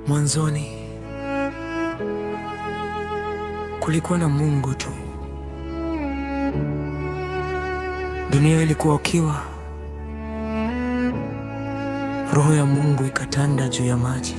Mwanzoni kulikuwa na Mungu tu. Dunia ilikuwa ukiwa. Roho ya Mungu ikatanda juu ya maji.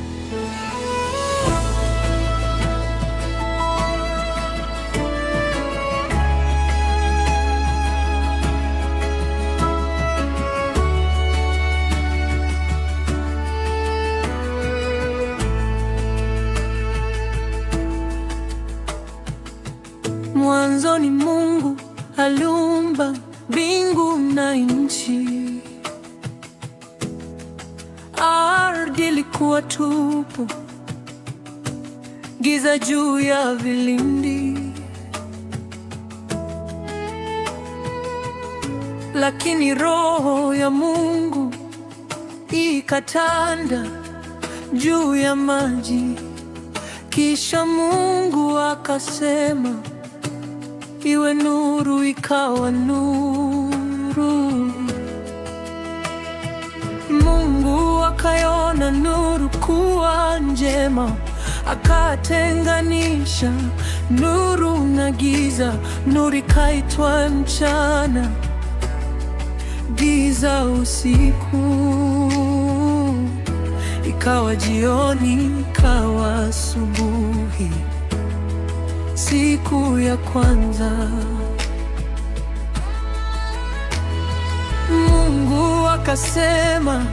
Mwanzoni Mungu aliumba mbingu na nchi. Ardhi ilikuwa tupu, giza juu ya vilindi. Lakini Roho ya Mungu ikatanda juu ya maji. Kisha Mungu akasema, iwe nuru, ikawa nuru. Mungu akaiona nuru kuwa njema, akatenganisha nuru na giza. Nuru ikaitwa mchana, giza usiku. Ikawa jioni, ikawa asubuhi, siku ya kwanza. Mungu akasema,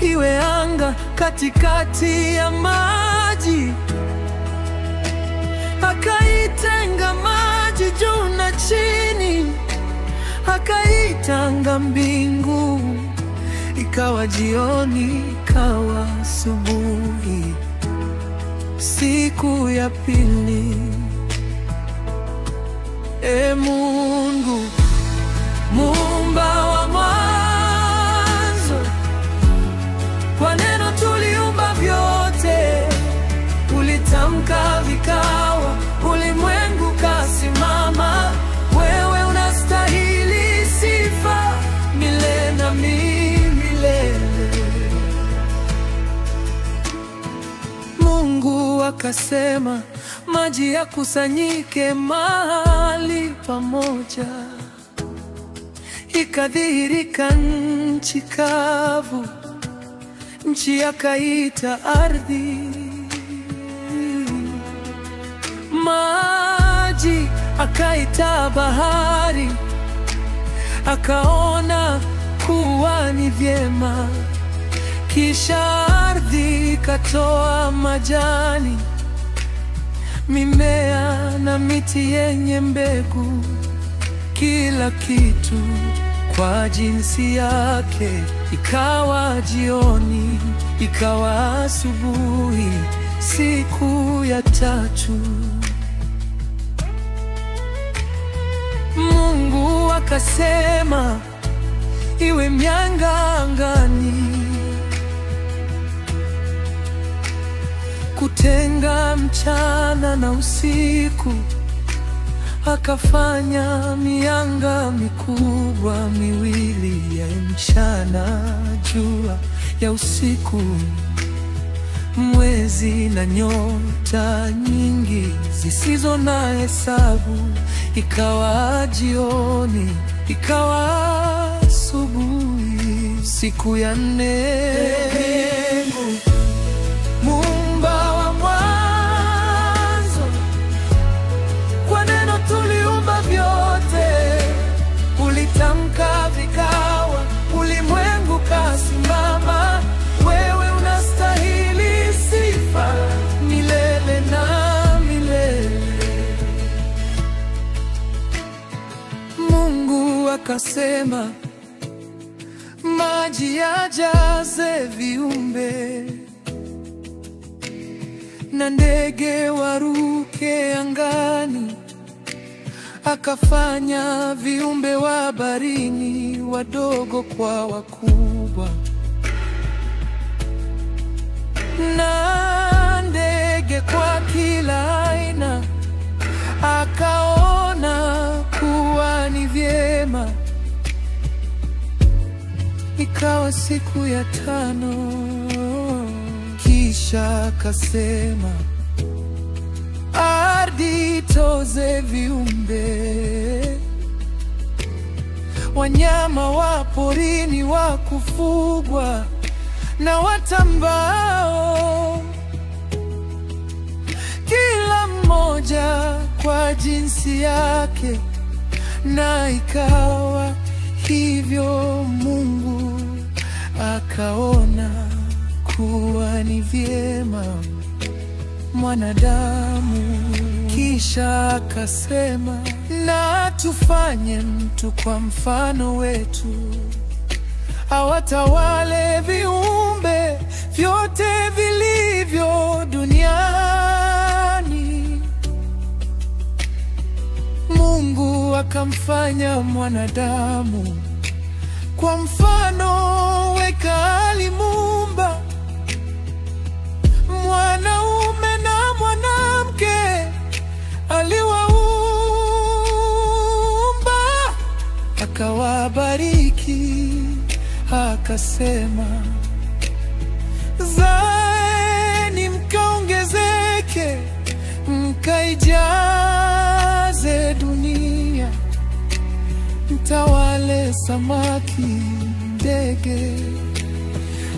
iwe anga katikati ya maji. Akaitenga maji juu na chini, akaitanga mbingu. Ikawa jioni, ikawa asubuhi, siku ya pili. Mungu Muumba wa mwanzo, kwa neno tuliumba vyote. Ulitamka vikawa, ulimwengu kasimama. Wewe unastahili sifa milele na milele. Mungu akasema, maji yakusanyike mahali pamoja. Ikadhihirika nchi kavu, nchi akaita ardhi. Maji akaita bahari, akaona kuwa ni vyema. Kisha ardhi ikatoa majani, mimea na miti yenye mbegu, kila kitu kwa jinsi yake. Ikawa jioni, ikawa asubuhi, siku ya tatu. Mungu akasema, iwe mianga angani, kutenga mchana na usiku. Akafanya mianga mikubwa miwili, ya mchana, jua ya usiku, mwezi na nyota nyingi zisizo na hesabu. Ikawa jioni, ikawa asubuhi, siku ya nne. Muumba wa mwanzo, kwa neno tuliumba vyote. Ulitamka vikawa, ulimwengu kasimama. Wewe unastahili sifa milele na milele. Mungu akasema, maji yajaze viumbe, na ndege waruke angani. Akafanya viumbe wa baharini, wadogo kwa wakubwa, na ndege kwa kila aina. Akaona kuwa ni vyema. Ikawa siku ya tano, Kisha akasema, ardhi itoze viumbe, wanyama wa porini wa kufugwa na watambao, kila mmoja kwa jinsi yake. Na ikawa hivyo. Mungu akaona kuwa ni vyema mwanadamu. Kisha akasema, na tufanye mtu kwa mfano wetu, awatawale viumbe vyote vilivyo duniani. Mungu akamfanya mwanadamu kwa mfano wake alimuumba, mwanaume na mwanamke aliwaumba. Akawabariki akasema, zaeni mkaongezeke, mkaijaze dunia, mtawale samaki, ndege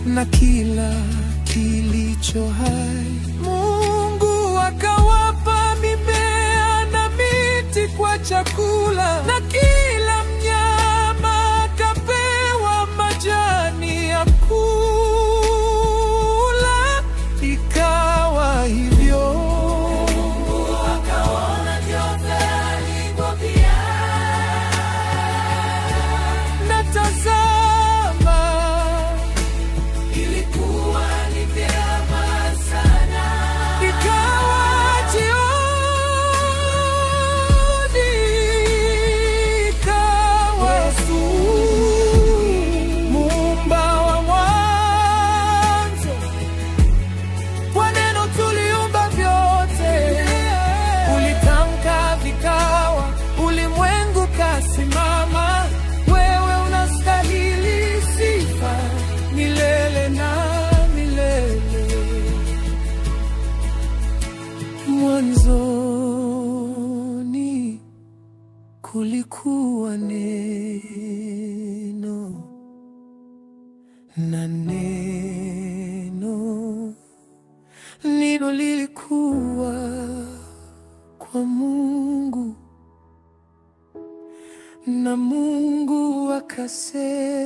na kila kilicho hai. Mungu akawapa mimea na miti kwa chakula, na kila mnyama akapewa majani ya kula. Ikawa hivyo. Mungu akaona vyote alivyopia, na tazama, ilikuwa ni vyema sana. Ikawa jioni, ikawa Yesu muumba wa mwanzo, kwa neno tuliumba vyote, ulitamka vikawa, ulimwengu kasimama. Wewe unastahili sifa milele na milele. Mwanzoni kulikuwa neno, na neno lilikuwa kwa Mungu, na Mungu akasema